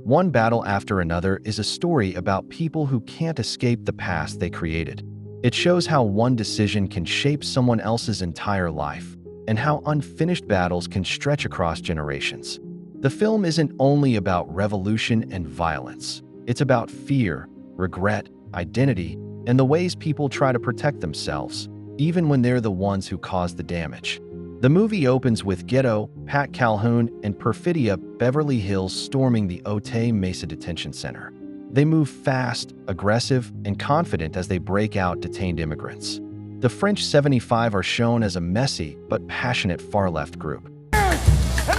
One battle after another is a story about people who can't escape the past they created. It shows how one decision can shape someone else's entire life, and how unfinished battles can stretch across generations. The film isn't only about revolution and violence. It's about fear, regret, identity, and the ways people try to protect themselves, even when they're the ones who cause the damage. The movie opens with Ghetto, Pat Calhoun, and Perfidia Beverly Hills storming the Otay Mesa Detention Center. They move fast, aggressive, and confident as they break out detained immigrants. The French 75 are shown as a messy but passionate far-left group. And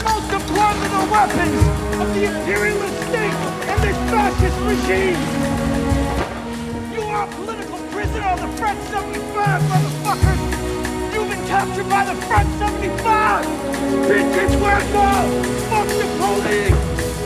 most importantly, the weapons of the imperialist state and this fascist regime! You are a political prisoner of the French 75, motherfuckers! You've been captured by the French 75! Vintage Huerta! Fuck the police!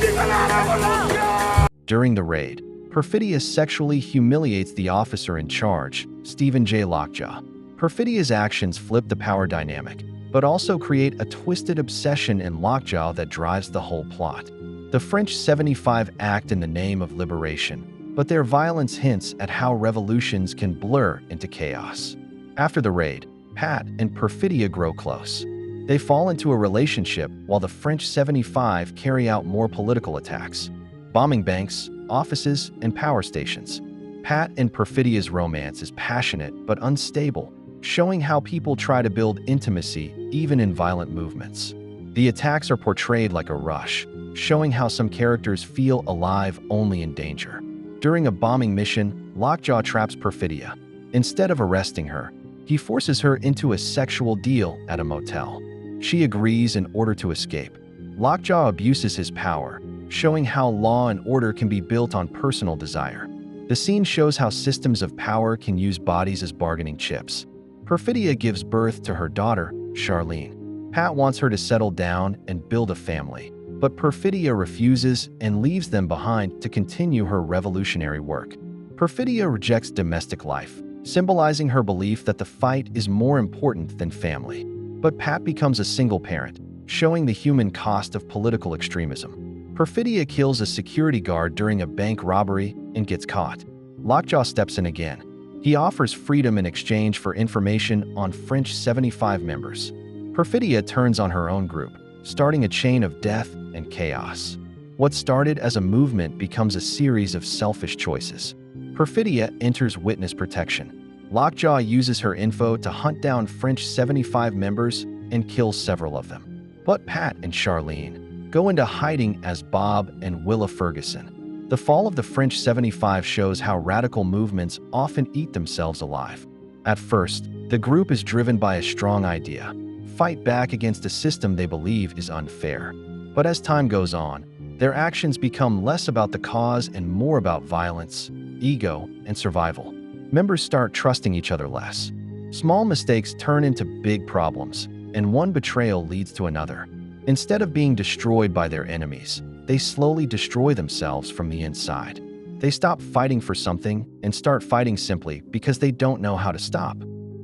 Viva la revolution! During the raid, Perfidia sexually humiliates the officer in charge, Stephen J. Lockjaw. Perfidia's actions flip the power dynamic, but also create a twisted obsession in Lockjaw that drives the whole plot. The French 75 act in the name of liberation, but their violence hints at how revolutions can blur into chaos. After the raid, Pat and Perfidia grow close. They fall into a relationship while the French 75 carry out more political attacks, bombing banks, offices, and power stations. Pat and Perfidia's romance is passionate but unstable, showing how people try to build intimacy even in violent movements. The attacks are portrayed like a rush, showing how some characters feel alive only in danger. During a bombing mission, Lockjaw traps Perfidia. Instead of arresting her, he forces her into a sexual deal at a motel. She agrees in order to escape. Lockjaw abuses his power, showing how law and order can be built on personal desire. The scene shows how systems of power can use bodies as bargaining chips. Perfidia gives birth to her daughter, Charlene. Pat wants her to settle down and build a family, but Perfidia refuses and leaves them behind to continue her revolutionary work. Perfidia rejects domestic life, symbolizing her belief that the fight is more important than family. But Pat becomes a single parent, showing the human cost of political extremism. Perfidia kills a security guard during a bank robbery and gets caught. Lockjaw steps in again. He offers freedom in exchange for information on French 75 members. Perfidia turns on her own group, starting a chain of death and chaos. What started as a movement becomes a series of selfish choices. Perfidia enters witness protection. Lockjaw uses her info to hunt down French 75 members and kills several of them. But Pat and Charlene go into hiding as Bob and Willa Ferguson. The fall of the French 75 shows how radical movements often eat themselves alive. At first, the group is driven by a strong idea: fight back against a system they believe is unfair. But as time goes on, their actions become less about the cause and more about violence, ego, and survival. Members start trusting each other less. Small mistakes turn into big problems, and one betrayal leads to another. Instead of being destroyed by their enemies, they slowly destroy themselves from the inside. They stop fighting for something and start fighting simply because they don't know how to stop.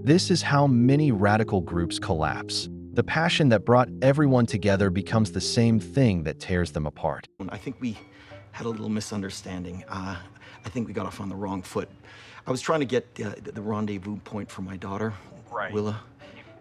This is how many radical groups collapse. The passion that brought everyone together becomes the same thing that tears them apart. I think we had a little misunderstanding. I think we got off on the wrong foot. I was trying to get the rendezvous point for my daughter, right. Willa.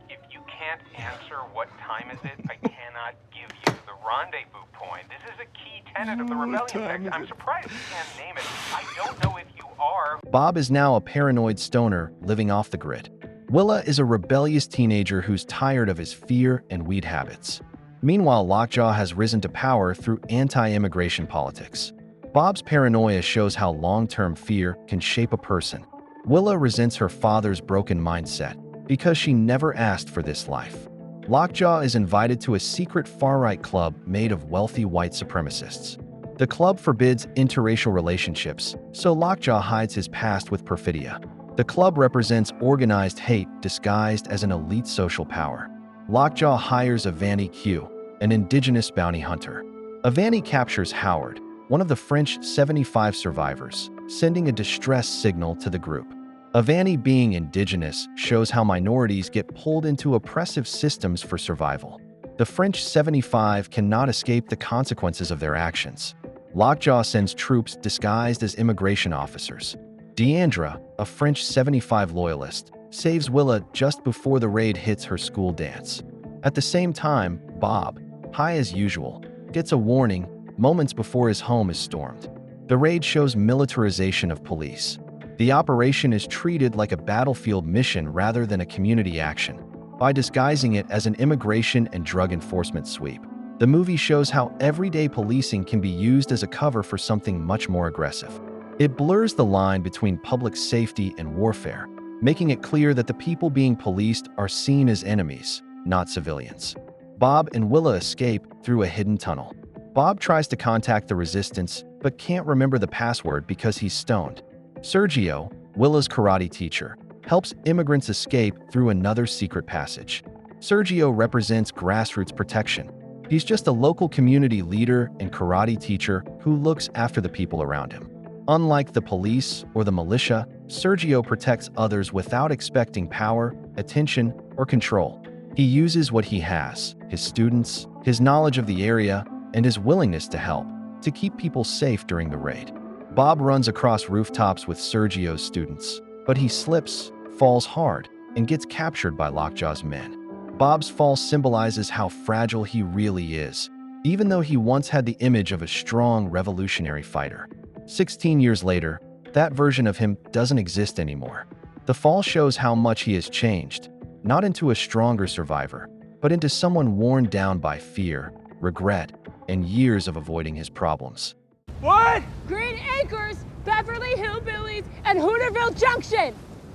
If you can't answer what time is it, I cannot give you the rendezvous point. This is a key tenet of the rebellion. I'm surprised you can't name it. I don't know if you are. Bob is now a paranoid stoner living off the grid. Willa is a rebellious teenager who's tired of his fear and weed habits. Meanwhile, Lockjaw has risen to power through anti-immigration politics. Bob's paranoia shows how long-term fear can shape a person. Willa resents her father's broken mindset because she never asked for this life. Lockjaw is invited to a secret far-right club made of wealthy white supremacists. The club forbids interracial relationships, so Lockjaw hides his past with Perfidia. The club represents organized hate disguised as an elite social power. Lockjaw hires Avani Q, an indigenous bounty hunter. Avani captures Howard, one of the French 75 survivors, sending a distress signal to the group. Avani being indigenous shows how minorities get pulled into oppressive systems for survival. The French 75 cannot escape the consequences of their actions. Lockjaw sends troops disguised as immigration officers. Deandra, a French 75 loyalist, saves Willa just before the raid hits her school dance. At the same time, Bob, high as usual, gets a warning moments before his home is stormed. The raid shows militarization of police. The operation is treated like a battlefield mission rather than a community action, by disguising it as an immigration and drug enforcement sweep. The movie shows how everyday policing can be used as a cover for something much more aggressive. It blurs the line between public safety and warfare, making it clear that the people being policed are seen as enemies, not civilians. Bob and Willa escape through a hidden tunnel. Bob tries to contact the resistance, but can't remember the password because he's stoned. Sergio, Willa's karate teacher, helps immigrants escape through another secret passage. Sergio represents grassroots protection. He's just a local community leader and karate teacher who looks after the people around him. Unlike the police or the militia, Sergio protects others without expecting power, attention, or control. He uses what he has, his students, his knowledge of the area, and his willingness to help, to keep people safe during the raid. Bob runs across rooftops with Sergio's students, but he slips, falls hard, and gets captured by Lockjaw's men. Bob's fall symbolizes how fragile he really is, even though he once had the image of a strong revolutionary fighter. 16 years later, that version of him doesn't exist anymore. The fall shows how much he has changed, not into a stronger survivor, but into someone worn down by fear, regret, and years of avoiding his problems. What? Green Acres, Beverly Hillbillies, and Hooterville Junction!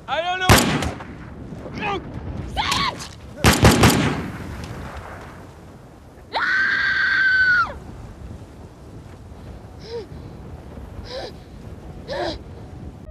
I don't know. No. Say it!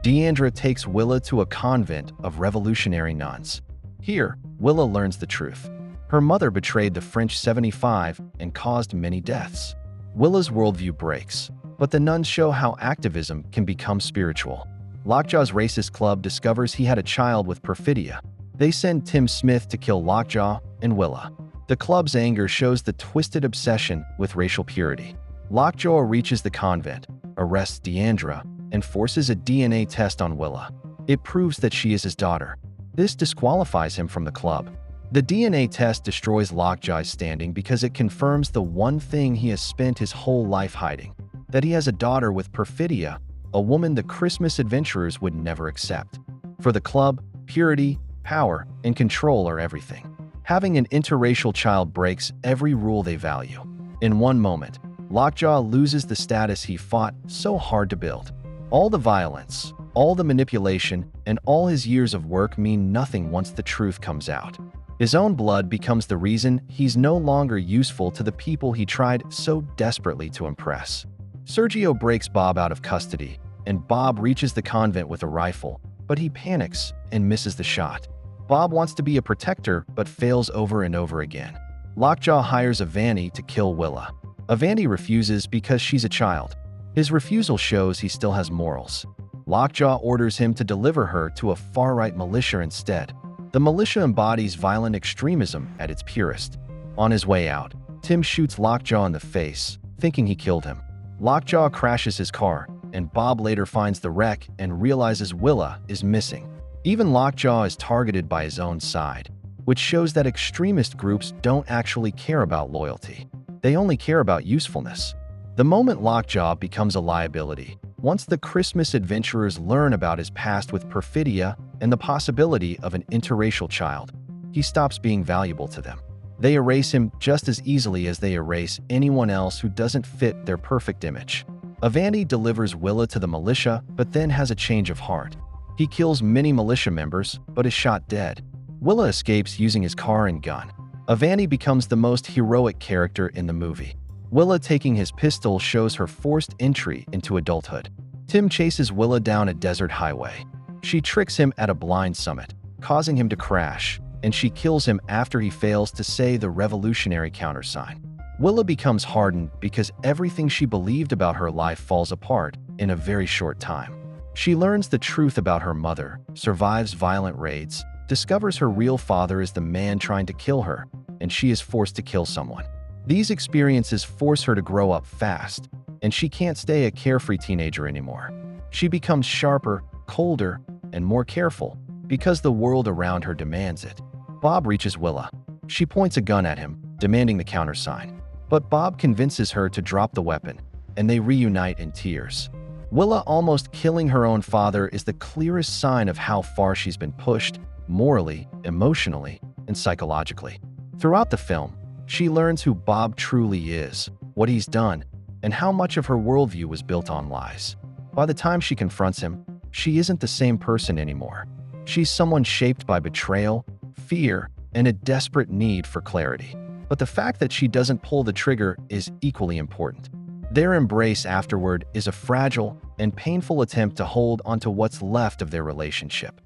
Deandra takes Willa to a convent of revolutionary nuns. Here, Willa learns the truth. Her mother betrayed the French 75 and caused many deaths. Willa's worldview breaks, but the nuns show how activism can become spiritual. Lockjaw's racist club discovers he had a child with Perfidia. They send Tim Smith to kill Lockjaw and Willa. The club's anger shows the twisted obsession with racial purity. Lockjaw reaches the convent, arrests Deandra, and forces a DNA test on Willa. It proves that she is his daughter. This disqualifies him from the club. The DNA test destroys Lockjaw's standing because it confirms the one thing he has spent his whole life hiding, that he has a daughter with Perfidia, a woman the Christmas adventurers would never accept. For the club, purity, power, and control are everything. Having an interracial child breaks every rule they value. In one moment, Lockjaw loses the status he fought so hard to build. All the violence, all the manipulation, and all his years of work mean nothing once the truth comes out. His own blood becomes the reason he's no longer useful to the people he tried so desperately to impress. Sergio breaks Bob out of custody, and Bob reaches the convent with a rifle, but he panics and misses the shot. Bob wants to be a protector but fails over and over again. Lockjaw hires Avanti to kill Willa. Avanti refuses because she's a child. His refusal shows he still has morals. Lockjaw orders him to deliver her to a far-right militia instead. The militia embodies violent extremism at its purest. On his way out, Tim shoots Lockjaw in the face, thinking he killed him. Lockjaw crashes his car, and Bob later finds the wreck and realizes Willa is missing. Even Lockjaw is targeted by his own side, which shows that extremist groups don't actually care about loyalty. They only care about usefulness. The moment Lockjaw becomes a liability, once the Christmas adventurers learn about his past with Perfidia and the possibility of an interracial child, he stops being valuable to them. They erase him just as easily as they erase anyone else who doesn't fit their perfect image. Avanti delivers Willa to the militia, but then has a change of heart. He kills many militia members, but is shot dead. Willa escapes using his car and gun. Avanti becomes the most heroic character in the movie. Willa taking his pistol shows her forced entry into adulthood. Tim chases Willa down a desert highway. She tricks him at a blind summit, causing him to crash, and she kills him after he fails to say the revolutionary countersign. Willa becomes hardened because everything she believed about her life falls apart in a very short time. She learns the truth about her mother, survives violent raids, discovers her real father is the man trying to kill her, and she is forced to kill someone. These experiences force her to grow up fast. and she can't stay a carefree teenager anymore. She becomes sharper, colder, and more careful because the world around her demands it. Bob reaches Willa. She points a gun at him, demanding the countersign. But Bob convinces her to drop the weapon, and they reunite in tears. Willa almost killing her own father is the clearest sign of how far she's been pushed, morally, emotionally, and psychologically. Throughout the film, she learns who Bob truly is, what he's done, and how much of her worldview was built on lies. By the time she confronts him, she isn't the same person anymore. She's someone shaped by betrayal, fear, and a desperate need for clarity. But the fact that she doesn't pull the trigger is equally important. Their embrace afterward is a fragile and painful attempt to hold onto what's left of their relationship.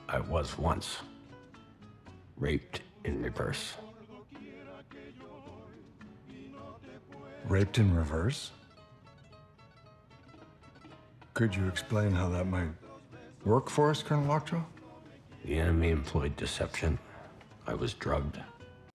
I was once raped in reverse. Raped in reverse? Could you explain how that might work for us, Colonel Lockjaw? The enemy employed deception. I was drugged.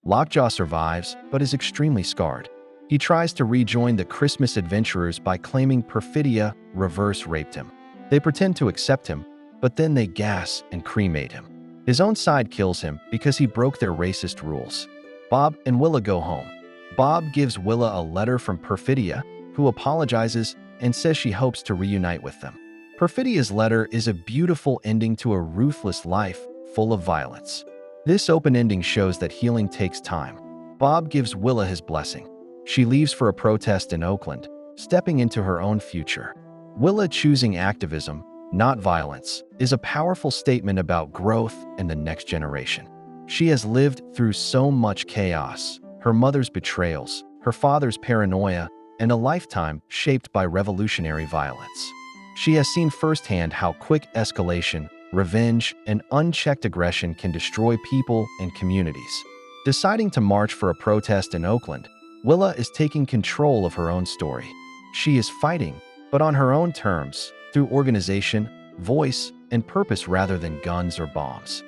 Lockjaw survives, but is extremely scarred. He tries to rejoin the Christmas adventurers by claiming Perfidia reverse raped him. They pretend to accept him, but then they gas and cremate him. His own side kills him because he broke their racist rules. Bob and Willa go home. Bob gives Willa a letter from Perfidia, who apologizes and says she hopes to reunite with them. Perfidia's letter is a beautiful ending to a ruthless life full of violence. This open ending shows that healing takes time. Bob gives Willa his blessing. She leaves for a protest in Oakland, stepping into her own future. Willa choosing activism, not violence, is a powerful statement about growth and the next generation. She has lived through so much chaos, her mother's betrayals, her father's paranoia, and a lifetime shaped by revolutionary violence. She has seen firsthand how quick escalation, revenge, and unchecked aggression can destroy people and communities. Deciding to march for a protest in Oakland, Willa is taking control of her own story. She is fighting, but on her own terms, through organization, voice, and purpose rather than guns or bombs.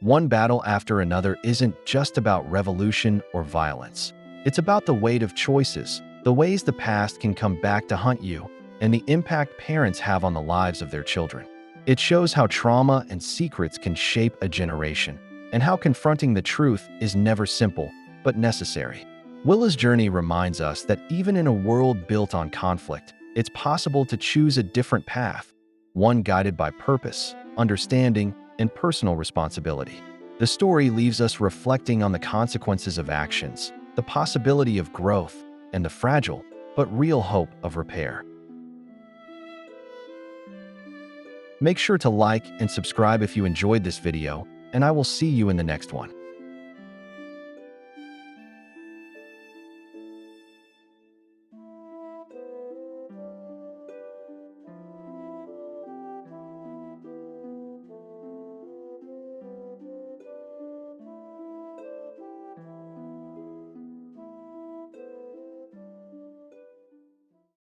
One battle after another isn't just about revolution or violence. It's about the weight of choices, the ways the past can come back to hunt you, and the impact parents have on the lives of their children. It shows how trauma and secrets can shape a generation, and how confronting the truth is never simple, but necessary. Willa's journey reminds us that even in a world built on conflict, it's possible to choose a different path, one guided by purpose, understanding, and personal responsibility. The story leaves us reflecting on the consequences of actions, the possibility of growth, and the fragile, but real hope of repair. Make sure to like and subscribe if you enjoyed this video, and I will see you in the next one.